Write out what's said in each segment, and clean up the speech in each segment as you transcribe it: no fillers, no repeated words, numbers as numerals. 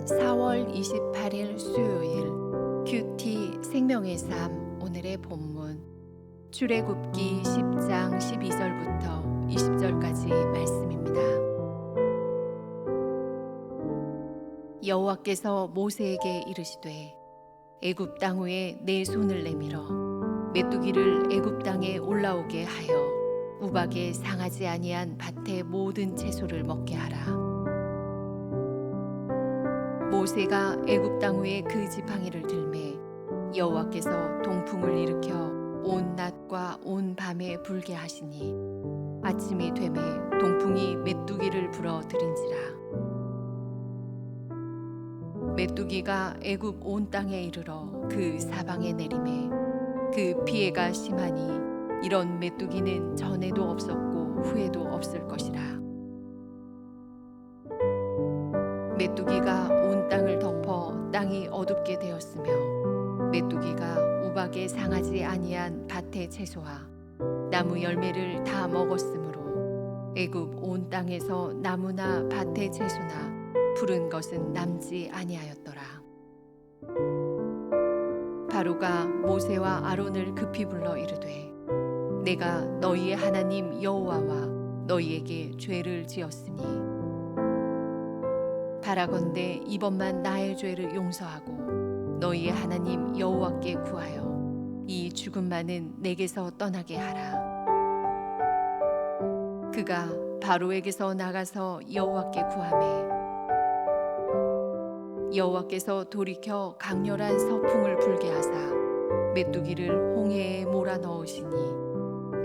4월 28일 수요일 큐티 생명의 삶. 오늘의 본문 출애굽기 10장 12절부터 20절까지 말씀입니다. 여호와께서 모세에게 이르시되 애굽 땅 위에 내 손을 내밀어 메뚜기를 애굽 땅에 올라오게 하여 우박에 상하지 아니한 밭의 모든 채소를 먹게 하라. 모세가 애굽 땅 위에 그 지팡이를 들매 여호와께서 동풍을 일으켜 온 낮과 온 밤에 불게 하시니 아침이 되매 동풍이 메뚜기를 불어 들인지라. 메뚜기가 애굽 온 땅에 이르러 그 사방에 내림에 그 피해가 심하니 이런 메뚜기는 전에도 없었고 후에도 없을 것이라. 메뚜기가 온 땅을 덮어 땅이 어둡게 되었으며 메뚜기가 우박에 상하지 아니한 밭의 채소와 나무 열매를 다 먹었으므로 애굽 온 땅에서 나무나 밭의 채소나 푸른 것은 남지 아니하였더라. 바로가 모세와 아론을 급히 불러 이르되 내가 너희의 하나님 여호와와 너희에게 죄를 지었으니 바라건대 이번만 나의 죄를 용서하고 너희의 하나님 여호와께 구하여 이 죽음만은 내게서 떠나게 하라. 그가 바로에게서 나가서 여호와께 구하매 여호와께서 돌이켜 강렬한 서풍을 불게 하사 메뚜기를 홍해에 몰아 넣으시니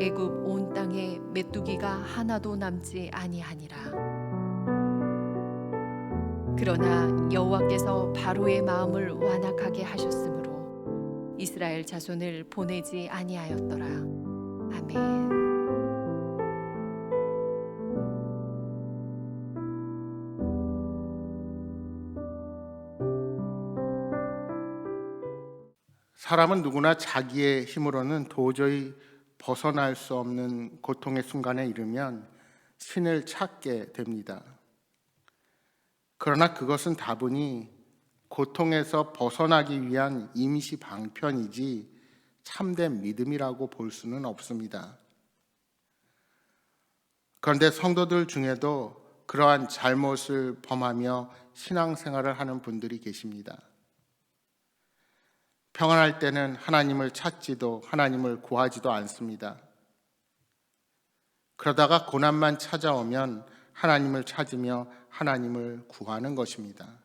애굽 온 땅에 메뚜기가 하나도 남지 아니하니라. 그러나 여호와께서 바로의 마음을 완악하게 하셨으므로 이스라엘 자손을 보내지 아니하였더라. 아멘. 사람은 누구나 자기의 힘으로는 도저히 벗어날 수 없는 고통의 순간에 이르면 신을 찾게 됩니다. 그러나 그것은 다분히 고통에서 벗어나기 위한 임시 방편이지 참된 믿음이라고 볼 수는 없습니다. 그런데 성도들 중에도 그러한 잘못을 범하며 신앙생활을 하는 분들이 계십니다. 평안할 때는 하나님을 찾지도 하나님을 구하지도 않습니다. 그러다가 고난만 찾아오면 하나님을 찾으며 하나님을 구하는 것입니다.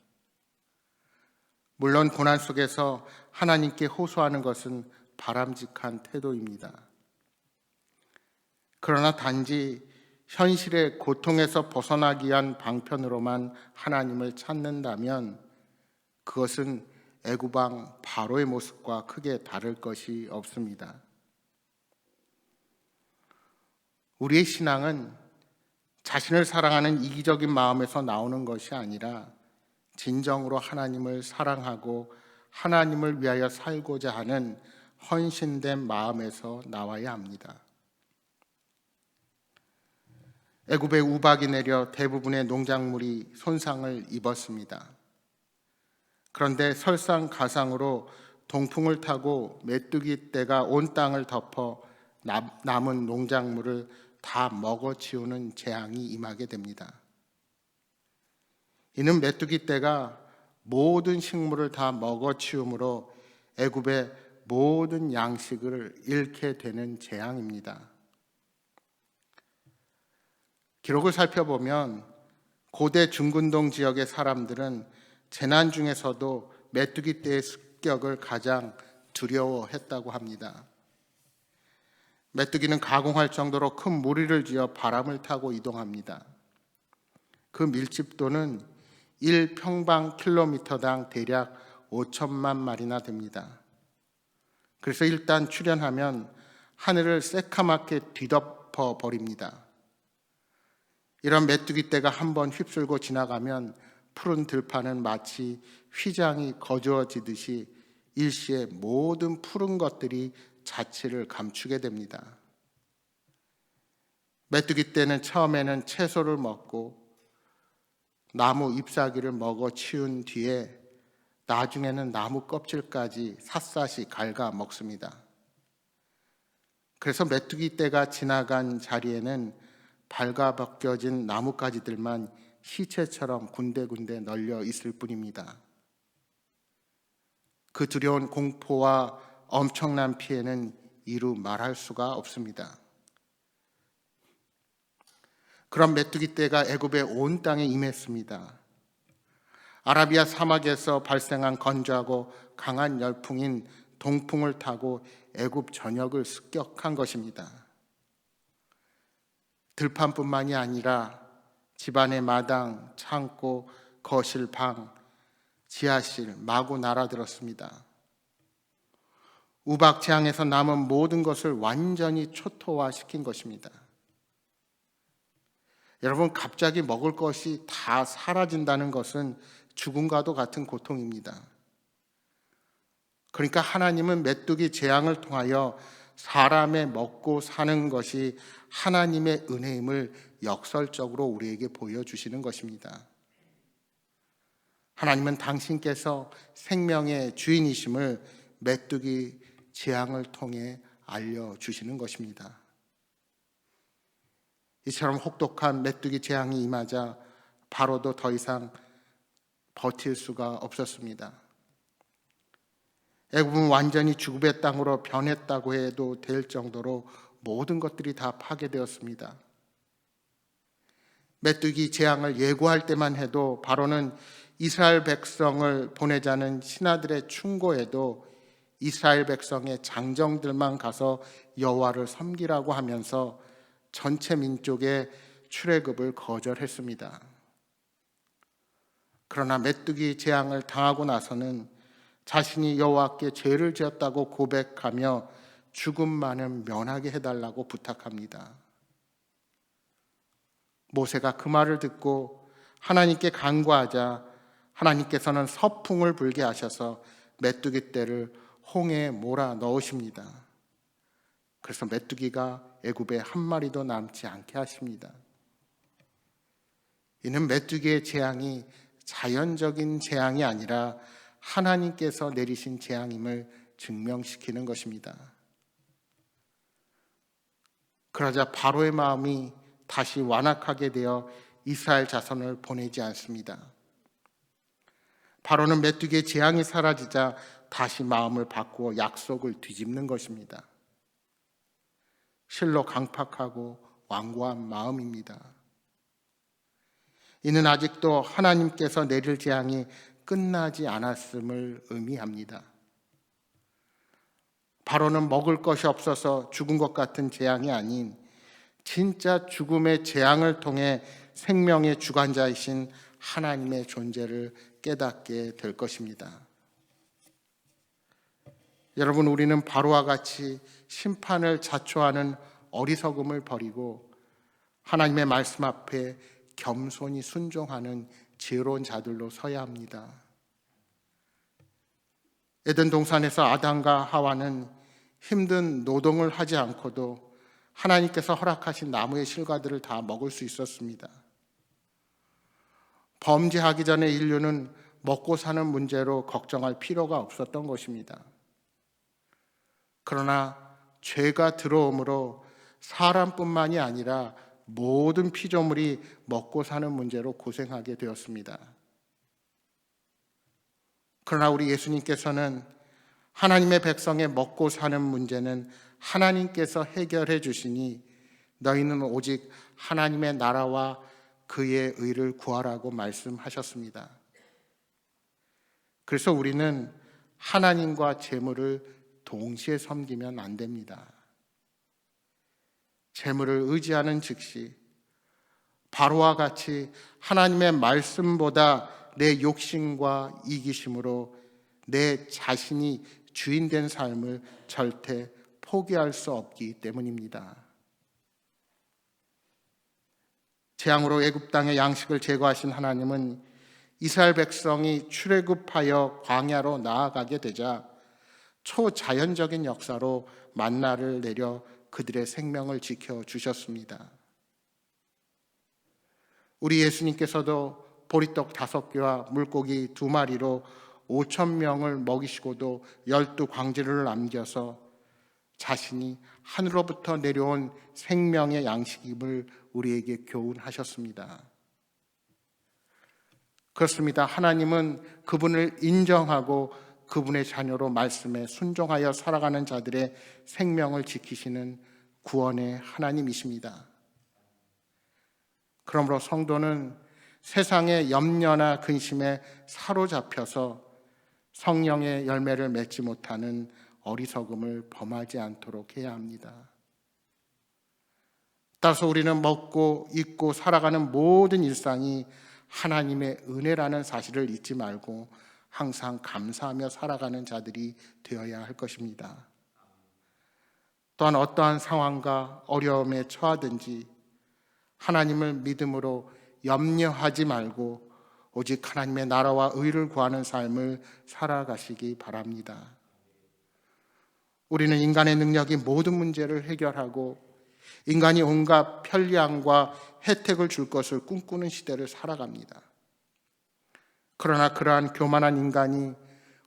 물론 고난 속에서 하나님께 호소하는 것은 바람직한 태도입니다. 그러나 단지 현실의 고통에서 벗어나기 위한 방편으로만 하나님을 찾는다면 그것은 애굽왕 바로의 모습과 크게 다를 것이 없습니다. 우리의 신앙은 자신을 사랑하는 이기적인 마음에서 나오는 것이 아니라 진정으로 하나님을 사랑하고 하나님을 위하여 살고자 하는 헌신된 마음에서 나와야 합니다. 애굽에 우박이 내려 대부분의 농작물이 손상을 입었습니다. 그런데 설상가상으로 동풍을 타고 메뚜기 떼가 온 땅을 덮어 남은 농작물을 다 먹어치우는 재앙이 임하게 됩니다. 이는 메뚜기 떼가 모든 식물을 다 먹어치우므로 애굽의 모든 양식을 잃게 되는 재앙입니다. 기록을 살펴보면 고대 중근동 지역의 사람들은 재난 중에서도 메뚜기 떼의 습격을 가장 두려워했다고 합니다. 메뚜기는 가공할 정도로 큰 무리를 지어 바람을 타고 이동합니다. 그 밀집도는 1평방킬로미터당 대략 5천만 마리나 됩니다. 그래서 일단 출현하면 하늘을 새카맣게 뒤덮어 버립니다. 이런 메뚜기 떼가 한번 휩쓸고 지나가면 푸른 들판은 마치 휘장이 거두어지듯이 일시에 모든 푸른 것들이 자취를 감추게 됩니다. 메뚜기 떼는 처음에는 채소를 먹고 나무 잎사귀를 먹어 치운 뒤에 나중에는 나무 껍질까지 샅샅이 갉아 먹습니다. 그래서 메뚜기 떼가 지나간 자리에는 발가벗겨진 나뭇가지들만 시체처럼 군데군데 널려 있을 뿐입니다. 그 두려운 공포와 엄청난 피해는 이루 말할 수가 없습니다. 그런 메뚜기 떼가 애굽의 온 땅에 임했습니다. 아라비아 사막에서 발생한 건조하고 강한 열풍인 동풍을 타고 애굽 전역을 습격한 것입니다. 들판뿐만이 아니라 집안의 마당, 창고, 거실, 방, 지하실 마구 날아들었습니다. 우박 재앙에서 남은 모든 것을 완전히 초토화시킨 것입니다. 여러분, 갑자기 먹을 것이 다 사라진다는 것은 죽음과도 같은 고통입니다. 그러니까 하나님은 메뚜기 재앙을 통하여 사람의 먹고 사는 것이 하나님의 은혜임을 역설적으로 우리에게 보여주시는 것입니다. 하나님은 당신께서 생명의 주인이심을 메뚜기 재앙을 통해 알려주시는 것입니다. 이처럼 혹독한 메뚜기 재앙이 임하자 바로도 더 이상 버틸 수가 없었습니다. 애굽은 완전히 죽음의 땅으로 변했다고 해도 될 정도로 모든 것들이 다 파괴되었습니다. 메뚜기 재앙을 예고할 때만 해도 바로는 이스라엘 백성을 보내자는 신하들의 충고에도 이스라엘 백성의 장정들만 가서 여호와를 섬기라고 하면서 전체 민족의 출애굽을 거절했습니다. 그러나 메뚜기 재앙을 당하고 나서는 자신이 여호와께 죄를 지었다고 고백하며 죽음만은 면하게 해달라고 부탁합니다. 모세가 그 말을 듣고 하나님께 간구하자 하나님께서는 서풍을 불게 하셔서 메뚜기 떼를 홍해에 몰아 넣으십니다. 그래서 메뚜기가 애굽에 한 마리도 남지 않게 하십니다. 이는 메뚜기의 재앙이 자연적인 재앙이 아니라 하나님께서 내리신 재앙임을 증명시키는 것입니다. 그러자 바로의 마음이 다시 완악하게 되어 이스라엘 자손을 보내지 않습니다. 바로는 메뚜기의 재앙이 사라지자 다시 마음을 바꾸어 약속을 뒤집는 것입니다. 실로 강팍하고 완고한 마음입니다. 이는 아직도 하나님께서 내릴 재앙이 끝나지 않았음을 의미합니다. 바로는 먹을 것이 없어서 죽은 것 같은 재앙이 아닌 진짜 죽음의 재앙을 통해 생명의 주관자이신 하나님의 존재를 깨닫게 될 것입니다. 여러분, 우리는 바로와 같이 심판을 자초하는 어리석음을 버리고 하나님의 말씀 앞에 겸손히 순종하는 지혜로운 자들로 서야 합니다. 에덴 동산에서 아담과 하와는 힘든 노동을 하지 않고도 하나님께서 허락하신 나무의 실과들을 다 먹을 수 있었습니다. 범죄하기 전에 인류는 먹고 사는 문제로 걱정할 필요가 없었던 것입니다. 그러나 죄가 들어옴으로 사람뿐만이 아니라 모든 피조물이 먹고 사는 문제로 고생하게 되었습니다. 그러나 우리 예수님께서는 하나님의 백성의 먹고 사는 문제는 하나님께서 해결해 주시니 너희는 오직 하나님의 나라와 그의 의를 구하라고 말씀하셨습니다. 그래서 우리는 하나님과 재물을 동시에 섬기면 안 됩니다. 재물을 의지하는 즉시 바로와 같이 하나님의 말씀보다 내 욕심과 이기심으로 내 자신이 주인된 삶을 절대 포기할 수 없기 때문입니다. 재앙으로 애굽 땅의 양식을 제거하신 하나님은 이스라엘 백성이 출애굽하여 광야로 나아가게 되자 초자연적인 역사로 만나를 내려 그들의 생명을 지켜주셨습니다. 우리 예수님께서도 보리떡 5개와 물고기 2마리로 5,000명을 먹이시고도 12광지를 남겨서 자신이 하늘로부터 내려온 생명의 양식임을 우리에게 교훈하셨습니다. 그렇습니다. 하나님은 그분을 인정하고 그분의 자녀로 말씀에 순종하여 살아가는 자들의 생명을 지키시는 구원의 하나님이십니다. 그러므로 성도는 세상의 염려나 근심에 사로잡혀서 성령의 열매를 맺지 못하는 어리석음을 범하지 않도록 해야 합니다. 따라서 우리는 먹고 입고 살아가는 모든 일상이 하나님의 은혜라는 사실을 잊지 말고 항상 감사하며 살아가는 자들이 되어야 할 것입니다. 또한 어떠한 상황과 어려움에 처하든지 하나님을 믿음으로 염려하지 말고 오직 하나님의 나라와 의를 구하는 삶을 살아가시기 바랍니다. 우리는 인간의 능력이 모든 문제를 해결하고 인간이 온갖 편리함과 혜택을 줄 것을 꿈꾸는 시대를 살아갑니다. 그러나 그러한 교만한 인간이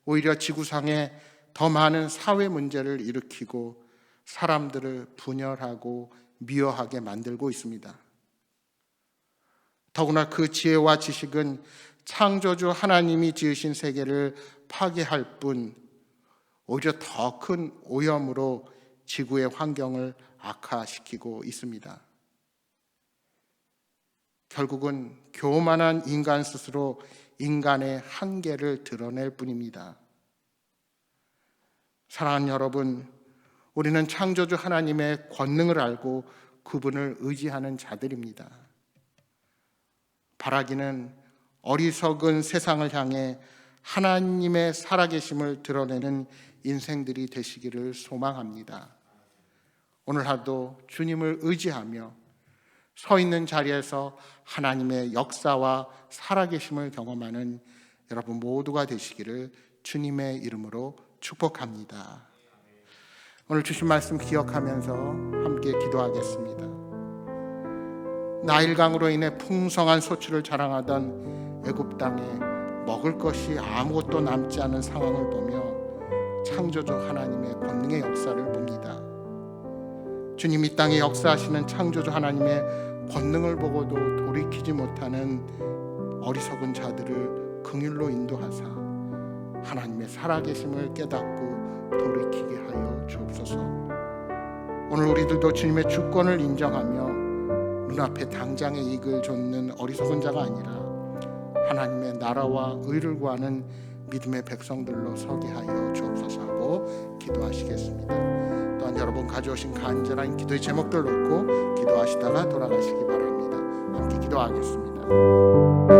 오히려 지구상에 더 많은 사회 문제를 일으키고 사람들을 분열하고 미워하게 만들고 있습니다. 더구나 그 지혜와 지식은 창조주 하나님이 지으신 세계를 파괴할 뿐 오히려 더 큰 오염으로 지구의 환경을 악화시키고 있습니다. 결국은 교만한 인간 스스로 인간의 한계를 드러낼 뿐입니다. 사랑하는 여러분, 우리는 창조주 하나님의 권능을 알고 그분을 의지하는 자들입니다. 바라기는 어리석은 세상을 향해 하나님의 살아계심을 드러내는 인생들이 되시기를 소망합니다. 오늘 하루도 주님을 의지하며 서 있는 자리에서 하나님의 역사와 살아계심을 경험하는 여러분 모두가 되시기를 주님의 이름으로 축복합니다. 오늘 주신 말씀 기억하면서 함께 기도하겠습니다. 나일강으로 인해 풍성한 소출을 자랑하던 애굽 땅에 먹을 것이 아무것도 남지 않은 상황을 보며 창조주 하나님의 권능의 역사를 봅니다. 주님 이 땅에 역사하시는 창조주 하나님의 권능을 보고도 돌이키지 못하는 어리석은 자들을 긍휼로 인도하사 하나님의 살아계심을 깨닫고 돌이키게 하여 주옵소서. 오늘 우리들도 주님의 주권을 인정하며 눈앞에 당장의 이익을 좇는 어리석은 자가 아니라 하나님의 나라와 의를 구하는 믿음의 백성들로 서게 하여 주옵소서 하고 기도하시겠습니다. 또한 여러분 가져오신 간절한 기도의 제목들 놓고 기도하시다가 돌아가시기 바랍니다. 함께 기도하겠습니다.